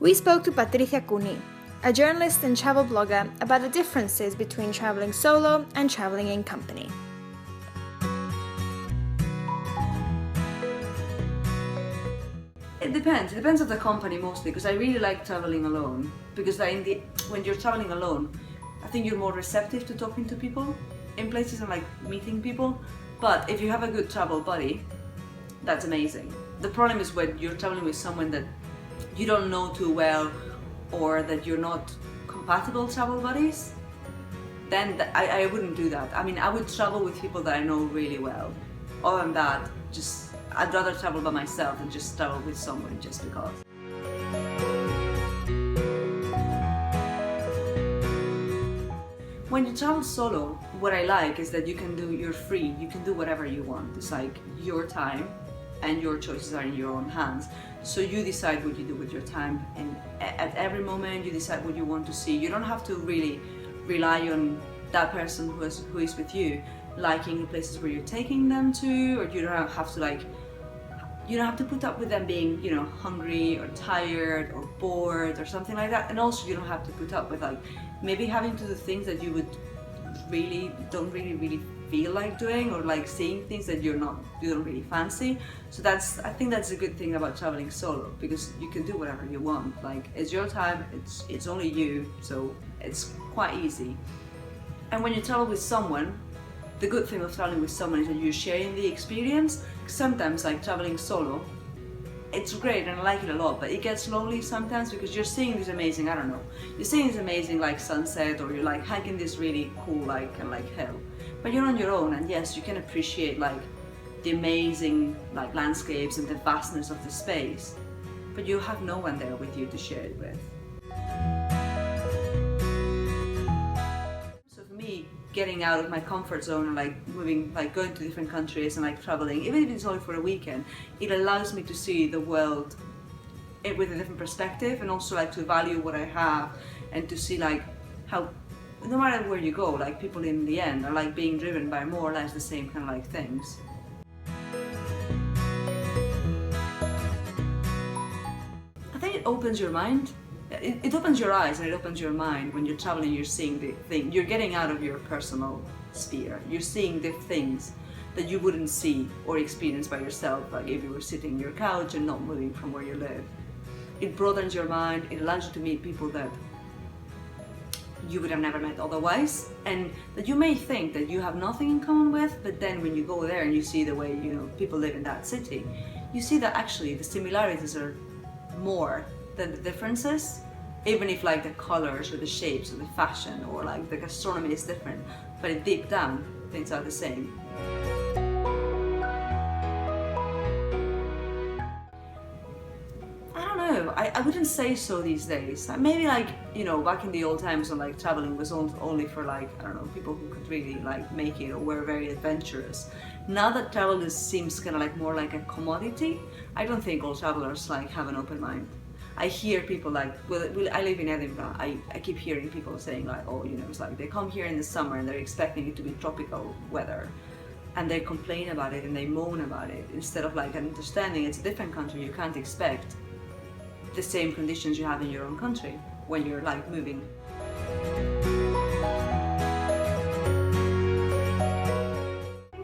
We spoke to Patricia Cuni, a journalist and travel blogger, about the differences between traveling solo and traveling in company. It depends on the company mostly, because I really like traveling alone, because when you're traveling alone, I think you're more receptive to talking to people in places and like meeting people. But if you have a good travel buddy, that's amazing. The problem is when you're traveling with someone that you don't know too well, or that you're not compatible travel buddies, then I wouldn't do that. I mean, I would travel with people that I know really well. Other than that, I'd rather travel by myself than just travel with someone just because. When you travel solo, what I like is that you're free, you can do whatever you want. It's like your time and your choices are in your own hands. So you decide what you do with your time, and at every moment you decide what you want to see. You don't have to really rely on that person who is with you liking the places where you're taking them to, or you don't have to put up with them being, hungry or tired or bored or something like that. And also you don't have to put up with like maybe having to do things that you don't really feel like doing, or like seeing things that you don't really fancy. So I think that's a good thing about traveling solo, because you can do whatever you want. Like, it's your time, it's only you, so it's quite easy. And when you travel with someone, the good thing of traveling with someone is that you're sharing the experience. Sometimes, like traveling solo, it's great and I like it a lot, but it gets lonely sometimes, because you're seeing this amazing, you're seeing this amazing like sunset, or you're like hiking this really cool hill, but you're on your own. And yes, you can appreciate like the amazing like landscapes and the vastness of the space, but you have no one there with you to share it with. Getting out of my comfort zone and like moving, like going to different countries and like traveling, even if it's only for a weekend, it allows me to see the world with a different perspective, and also like to value what I have, and to see like how no matter where you go, like people in the end are like being driven by more or less the same kind of like things. I think it opens your mind. It opens your eyes and it opens your mind. When you're traveling, you're seeing the thing, you're getting out of your personal sphere, you're seeing the things that you wouldn't see or experience by yourself, like if you were sitting on your couch and not moving from where you live. It broadens your mind, it allows you to meet people that you would have never met otherwise, and that you may think that you have nothing in common with, but then when you go there and you see the way people live in that city, you see that actually the similarities are more than the differences, even if like the colors or the shapes or the fashion or like the gastronomy is different, but deep down things are the same. I don't know, I wouldn't say so these days. Maybe like, back in the old times when like traveling was only for like, I don't know, people who could really like make it or were very adventurous. Now that travel seems kind of like more like a commodity, I don't think all travelers like have an open mind. I hear people like, I live in Edinburgh, I keep hearing people saying like, it's like they come here in the summer and they're expecting it to be tropical weather, and they complain about it and they moan about it, instead of like understanding it's a different country. You can't expect the same conditions you have in your own country when you're like moving.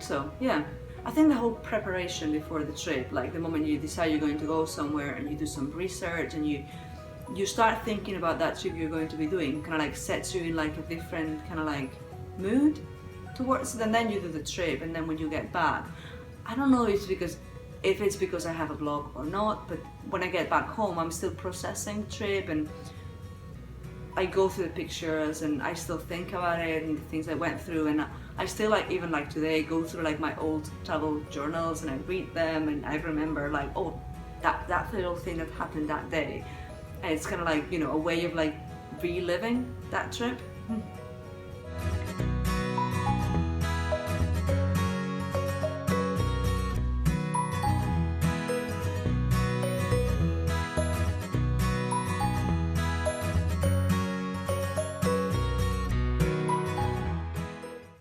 So yeah, I think the whole preparation before the trip, like the moment you decide you're going to go somewhere and you do some research and you start thinking about that trip you're going to be doing, kind of like sets you in like a different kind of like mood towards it. And then you do the trip, and then when you get back, I don't know if it's because I have a blog or not, but when I get back home, I'm still processing the trip, and I go through the pictures and I still think about it and the things I went through, and I still like, even like today, go through like my old travel journals and I read them, and I remember like, oh, that little thing that happened that day. And it's kind of like, a way of like reliving that trip.